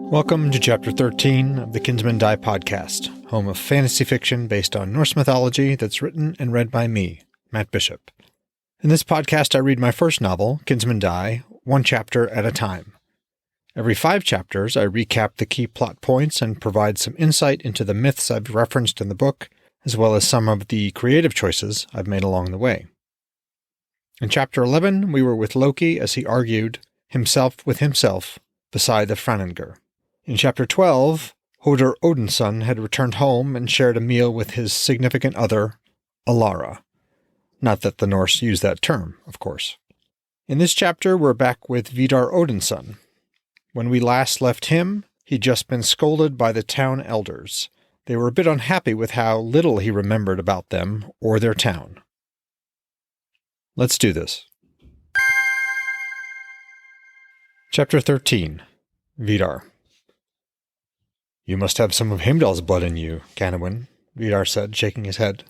Welcome to Chapter 13 of the Kinsmen Die Podcast, home of fantasy fiction based on Norse mythology that's written and read by me, Matt Bishop. In this podcast, I read my first novel, Kinsmen Die, one chapter at a time. Every 5 chapters, I recap the key plot points and provide some insight into the myths I've referenced in the book, as well as some of the creative choices I've made along the way. In Chapter 11, we were with Loki as he argued, himself with himself, beside the Franangr. In Chapter 12, Hodr Odinsson had returned home and shared a meal with his significant other, Alara. Not that the Norse use that term, of course. In this chapter, we're back with Vidar Odinsson. When we last left him, he'd just been scolded by the town elders. They were a bit unhappy with how little he remembered about them or their town. Let's do this. Chapter 13. Vidar. "You must have some of Heimdall's blood in you, Canowin," Vidar said, shaking his head.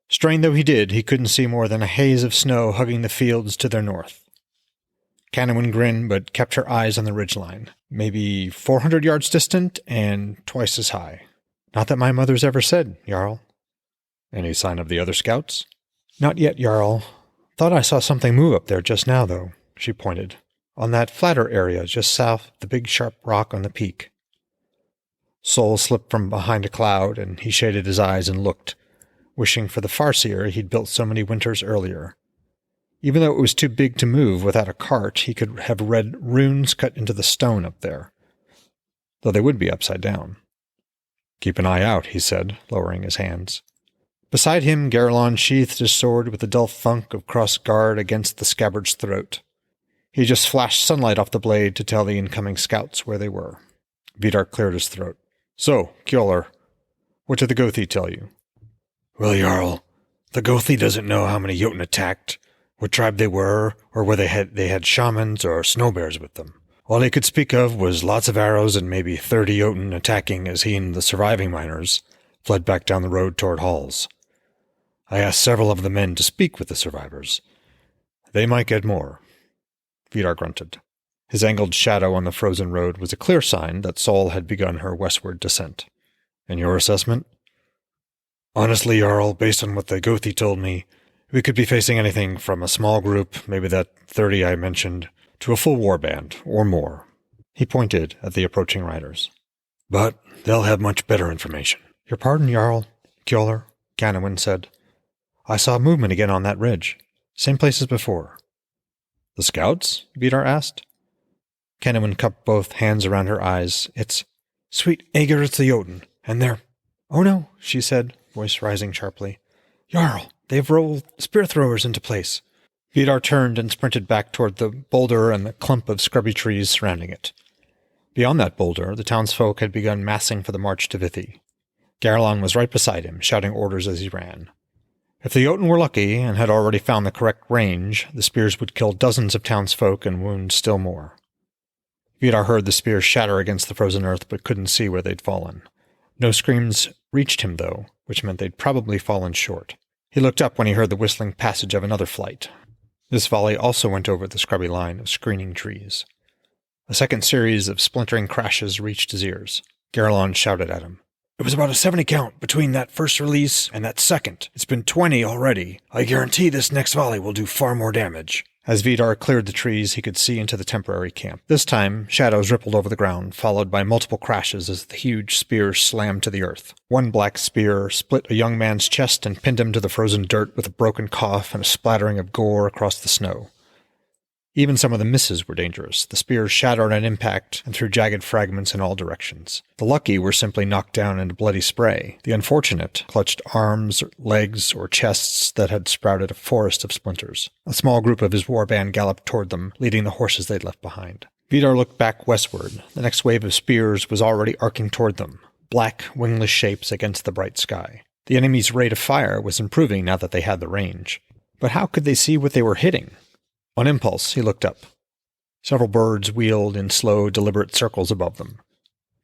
Strain though he did, he couldn't see more than a haze of snow hugging the fields to their north. Canowin grinned, but kept her eyes on the ridgeline, maybe 400 yards distant and twice as high. "Not that my mother's ever said, Jarl." "Any sign of the other scouts?" "Not yet, Jarl. Thought I saw something move up there just now, though," she pointed. "On that flatter area just south of the big sharp rock on the peak." Sol slipped from behind a cloud, and he shaded his eyes and looked, wishing for the farseer he'd built so many winters earlier. Even though it was too big to move without a cart, he could have read runes cut into the stone up there, though they would be upside down. "Keep an eye out," he said, lowering his hands. Beside him, Garlon sheathed his sword with the dull thunk of crossed guard against the scabbard's throat. He just flashed sunlight off the blade to tell the incoming scouts where they were. Vidar cleared his throat. "So, Kjolar, what did the Gothi tell you?" "Well, Jarl, the Gothi doesn't know how many Jotun attacked, what tribe they were, or whether they had shamans or snow bears with them. All he could speak of was lots of arrows and maybe 30 Jotun attacking as he and the surviving miners fled back down the road toward Halls. I asked several of the men to speak with the survivors. They might get more." Vidar grunted. His angled shadow on the frozen road was a clear sign that Sol had begun her westward descent. "And your assessment?" "Honestly, Jarl, based on what the Gothi told me, we could be facing anything from a small group, maybe that 30 I mentioned, to a full warband, or more." He pointed at the approaching riders. "But they'll have much better information." "Your pardon, Jarl," Kjolar, Canowin said. "I saw movement again on that ridge. Same place as before." "The scouts?" Vidar asked. Canowin cupped both hands around her eyes. "It's sweet Aegir, it's the Jotun, and they're—" "Oh no," she said, voice rising sharply. "Jarl, they've rolled spear throwers into place." Vidar turned and sprinted back toward the boulder and the clump of scrubby trees surrounding it. Beyond that boulder, the townsfolk had begun massing for the march to Vithi. Garlon was right beside him, shouting orders as he ran. If the Jotun were lucky and had already found the correct range, the spears would kill dozens of townsfolk and wound still more. Vidar heard the spears shatter against the frozen earth, but couldn't see where they'd fallen. No screams reached him, though, which meant they'd probably fallen short. He looked up when he heard the whistling passage of another flight. This volley also went over the scrubby line of screening trees. A second series of splintering crashes reached his ears. Garlon shouted at him. "It was about a 70 count between that first release and that second. It's been 20 already. I guarantee this next volley will do far more damage." As Vidar cleared the trees, he could see into the temporary camp. This time, shadows rippled over the ground, followed by multiple crashes as the huge spears slammed to the earth. One black spear split a young man's chest and pinned him to the frozen dirt with a broken cough and a splattering of gore across the snow. Even some of the misses were dangerous. The spears shattered on impact and threw jagged fragments in all directions. The lucky were simply knocked down into bloody spray. The unfortunate clutched arms, legs, or chests that had sprouted a forest of splinters. A small group of his warband galloped toward them, leading the horses they'd left behind. Vidar looked back westward. The next wave of spears was already arcing toward them, black, wingless shapes against the bright sky. The enemy's rate of fire was improving now that they had the range. But how could they see what they were hitting? On impulse, he looked up. Several birds wheeled in slow, deliberate circles above them.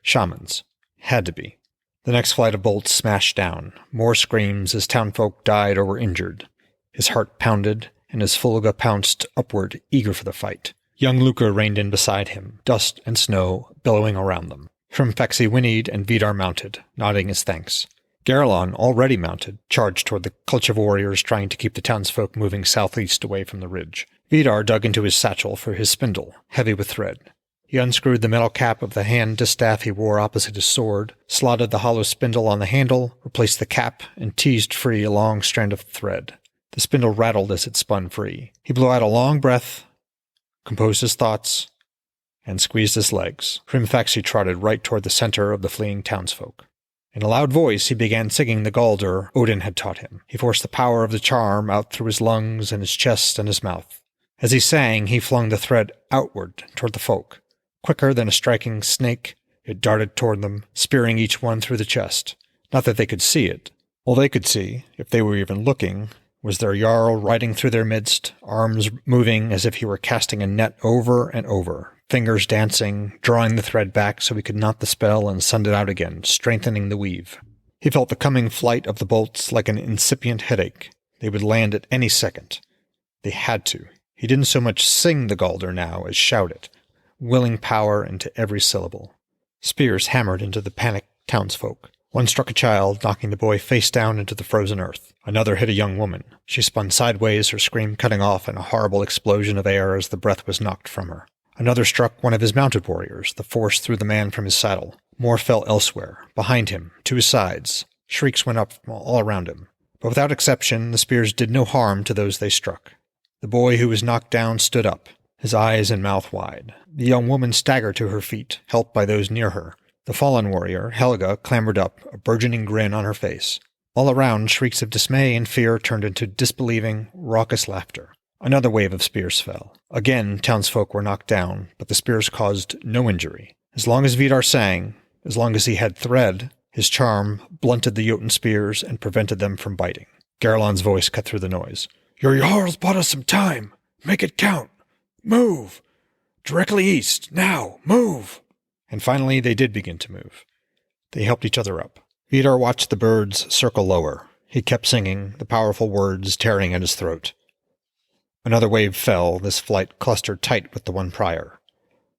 Shamans. Had to be. The next flight of bolts smashed down. More screams as townfolk died or were injured. His heart pounded, and his Fulga pounced upward, eager for the fight. Young Luca reined in beside him, dust and snow billowing around them. Hrimfaxi whinnied and Vidar mounted, nodding his thanks. Garelon, already mounted, charged toward the clutch of warriors trying to keep the townsfolk moving southeast away from the ridge. Vidar dug into his satchel for his spindle, heavy with thread. He unscrewed the metal cap of the hand distaff he wore opposite his sword, slotted the hollow spindle on the handle, replaced the cap, and teased free a long strand of thread. The spindle rattled as it spun free. He blew out a long breath, composed his thoughts, and squeezed his legs. Hrimfaxi trotted right toward the center of the fleeing townsfolk. In a loud voice, he began singing the Hodr Odin had taught him. He forced the power of the charm out through his lungs and his chest and his mouth. As he sang, he flung the thread outward toward the folk. Quicker than a striking snake, it darted toward them, spearing each one through the chest. Not that they could see it. All they could see, if they were even looking, was their Jarl riding through their midst, arms moving as if he were casting a net over and over, fingers dancing, drawing the thread back so he could knot the spell and send it out again, strengthening the weave. He felt the coming flight of the bolts like an incipient headache. They would land at any second. They had to. He didn't so much sing the Hodr now as shout it, willing power into every syllable. Spears hammered into the panicked townsfolk. One struck a child, knocking the boy face down into the frozen earth. Another hit a young woman. She spun sideways, her scream cutting off in a horrible explosion of air as the breath was knocked from her. Another struck one of his mounted warriors. The force threw the man from his saddle. More fell elsewhere, behind him, to his sides. Shrieks went up from all around him. But without exception, the spears did no harm to those they struck. The boy who was knocked down stood up, his eyes and mouth wide. The young woman staggered to her feet, helped by those near her. The fallen warrior, Helga, clambered up, a burgeoning grin on her face. All around, shrieks of dismay and fear turned into disbelieving, raucous laughter. Another wave of spears fell. Again, townsfolk were knocked down, but the spears caused no injury. As long as Vidar sang, as long as he had thread, his charm blunted the Jotun spears and prevented them from biting. Garelon's voice cut through the noise. "Your Jarl's bought us some time. Make it count. Move! Directly east, now, move!" And finally they did begin to move. They helped each other up. Vidar watched the birds circle lower. He kept singing, the powerful words tearing at his throat. Another wave fell, this flight clustered tight with the one prior.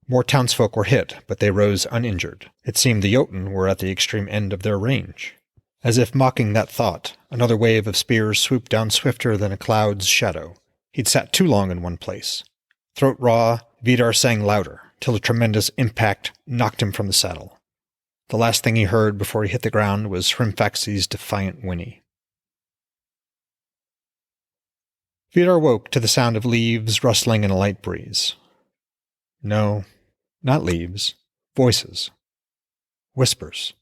More townsfolk were hit, but they rose uninjured. It seemed the Jotun were at the extreme end of their range. As if mocking that thought, another wave of spears swooped down swifter than a cloud's shadow. He'd sat too long in one place. Throat raw, Vidar sang louder, till a tremendous impact knocked him from the saddle. The last thing he heard before he hit the ground was Hrimfaxi's defiant whinny. Vidar woke to the sound of leaves rustling in a light breeze. No, not leaves. Voices. Whispers.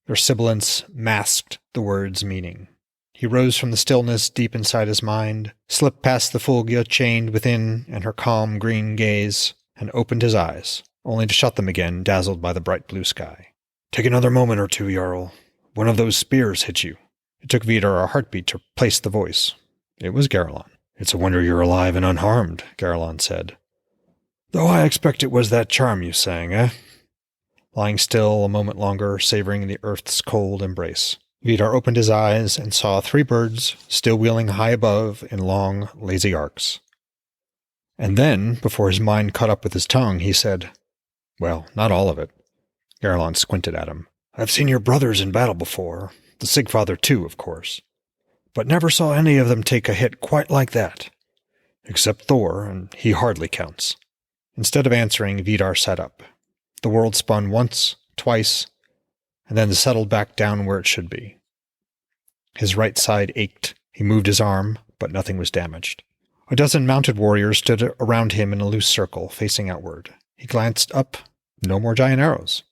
Their sibilance masked the word's meaning. He rose from the stillness deep inside his mind, slipped past the Fulgia chained within and her calm green gaze, and opened his eyes, only to shut them again, dazzled by the bright blue sky. "Take another moment or two, Jarl. One of those spears hit you." It took Vidar a heartbeat to place the voice. It was Garelon. "It's a wonder you're alive and unharmed," Garelon said. "Though I expect it was that charm you sang, eh?" Lying still a moment longer, savoring the earth's cold embrace, Vidar opened his eyes and saw 3 birds still wheeling high above in long, lazy arcs. And then, before his mind caught up with his tongue, he said, "Well, not all of it." Garelon squinted at him. "I've seen your brothers in battle before, the Sigfather too, of course, but never saw any of them take a hit quite like that. Except Thor, and he hardly counts." Instead of answering, Vidar sat up. The world spun once, twice, and then settled back down where it should be. His right side ached. He moved his arm, but nothing was damaged. A dozen mounted warriors stood around him in a loose circle, facing outward. He glanced up. No more giant arrows.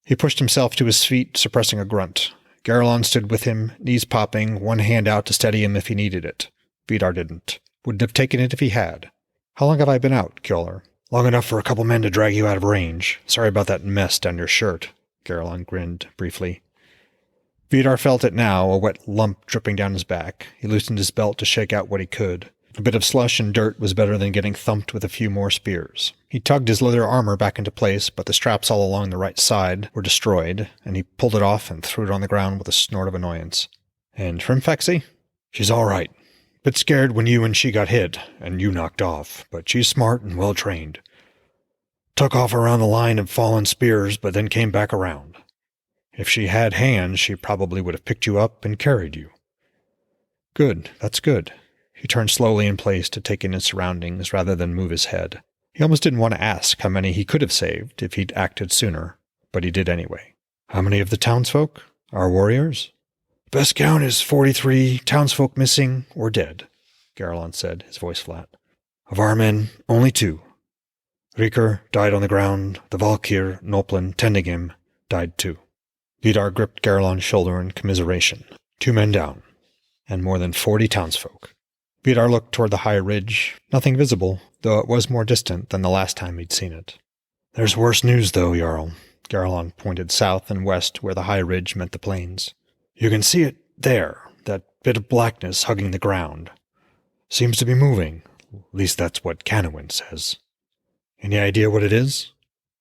He pushed himself to his feet, suppressing a grunt. Garelon stood with him, knees popping, one hand out to steady him if he needed it. Vidar didn't. Wouldn't have taken it if he had. "How long have I been out, Kjolr?" "Long enough for a couple men to drag you out of range. Sorry about that mess down your shirt." Garelon grinned briefly. Vidar felt it now, a wet lump dripping down his back. He loosened his belt to shake out what he could. A bit of slush and dirt was better than getting thumped with a few more spears. He tugged his leather armor back into place, but the straps all along the right side were destroyed, and he pulled it off and threw it on the ground with a snort of annoyance. "And Hrimfaxi?" "She's all right. Bit scared when you and she got hit, and you knocked off, but she's smart and well-trained. Took off around the line of fallen spears, but then came back around. If she had hands, she probably would have picked you up and carried you. Good, that's good. He turned slowly in place to take in his surroundings rather than move his head. He almost didn't want to ask how many he could have saved if he'd acted sooner, but he did anyway. How many of the townsfolk? Our warriors? Best count is 43 townsfolk missing or dead, Garlon said, his voice flat. Of our men, only 2. Rikr died on the ground. The Valkyr, Noplin, tending him, died too. Vidar gripped Garlon's shoulder in commiseration. 2 men down, and more than 40 townsfolk. Vidar looked toward the high ridge. Nothing visible, though it was more distant than the last time he'd seen it. There's worse news, though, Jarl. Garlon pointed south and west where the high ridge met the plains. You can see it there, that bit of blackness hugging the ground. Seems to be moving. At least that's what Canowin says. Any idea what it is?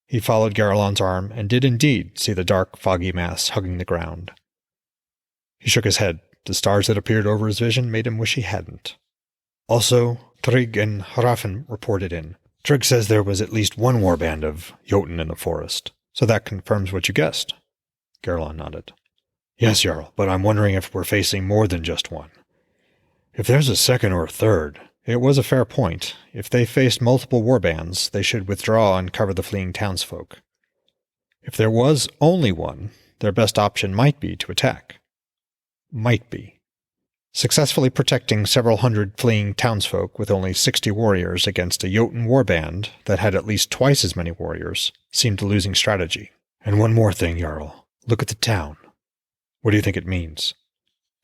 He followed Garlon's arm and did indeed see the dark, foggy mass hugging the ground. He shook his head. The stars that appeared over his vision made him wish he hadn't. Also, Trygg and Hrafn reported in. Trygg says there was at least 1 warband of Jotun in the forest, so that confirms what you guessed. Garlon nodded. Yes, Jarl, but I'm wondering if we're facing more than just one. If there's a second or a third, it was a fair point. If they faced multiple warbands, they should withdraw and cover the fleeing townsfolk. If there was only one, their best option might be to attack. Might be. Successfully protecting several hundred fleeing townsfolk with only 60 warriors against a Jotun warband that had at least twice as many warriors seemed a losing strategy. And one more thing, Jarl. Look at the town. What do you think it means?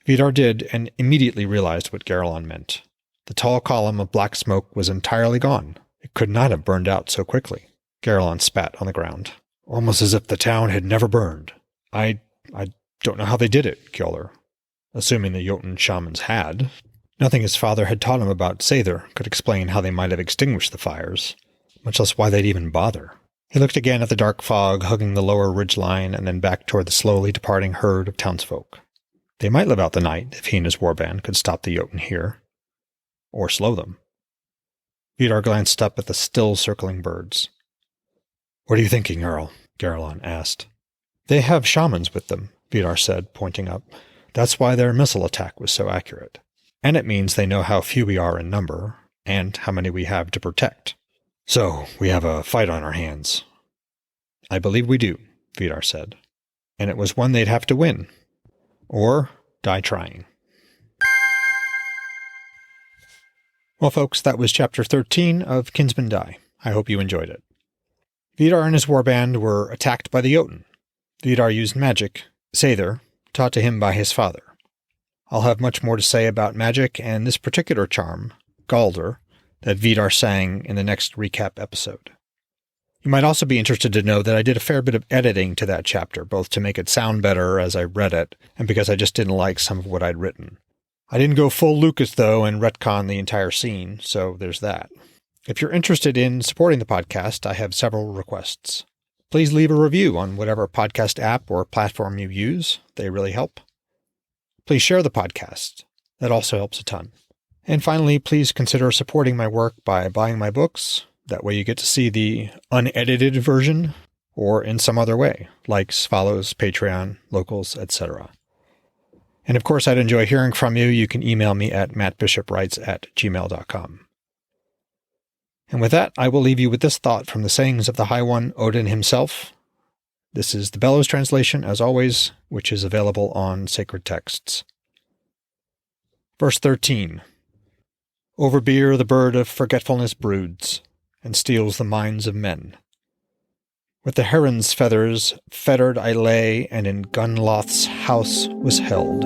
Vidar did, and immediately realized what Garlon meant. The tall column of black smoke was entirely gone. It could not have burned out so quickly. Garlon spat on the ground. Almost as if the town had never burned. I don't know how they did it, Kjolr. Assuming the Jotun shamans had. Nothing his father had taught him about Seidr could explain how they might have extinguished the fires, much less why they'd even bother. He looked again at the dark fog hugging the lower ridgeline and then back toward the slowly departing herd of townsfolk. They might live out the night if he and his warband could stop the Jotun here. Or slow them. Vidar glanced up at the still circling birds. What are you thinking, Earl? Garlon asked. They have shamans with them, Vidar said, pointing up. That's why their missile attack was so accurate. And it means they know how few we are in number, and how many we have to protect. So, we have a fight on our hands. I believe we do, Vidar said. And it was one they'd have to win. Or die trying. Well, folks, that was Chapter 13 of Kinsmen Die. I hope you enjoyed it. Vidar and his warband were attacked by the Jotun. Vidar used magic, Seidr, taught to him by his father. I'll have much more to say about magic and this particular charm, Galdr, that Vidar sang in the next recap episode. You might also be interested to know that I did a fair bit of editing to that chapter, both to make it sound better as I read it, and because I just didn't like some of what I'd written. I didn't go full Lucas, though, and retcon the entire scene, so there's that. If you're interested in supporting the podcast, I have several requests. Please leave a review on whatever podcast app or platform you use. They really help. Please share the podcast. That also helps a ton. And finally, please consider supporting my work by buying my books. That way you get to see the unedited version, or in some other way, likes, follows, Patreon, locals, etc. And of course, I'd enjoy hearing from you. You can email me at mattbishopwrites@gmail.com. And with that, I will leave you with this thought from the sayings of the High One, Odin himself. This is the Bellows translation, as always, which is available on Sacred Texts. Verse 13. Overbeer the bird of forgetfulness broods, and steals the minds of men. With the heron's feathers fettered I lay, and in Gunloth's house was held.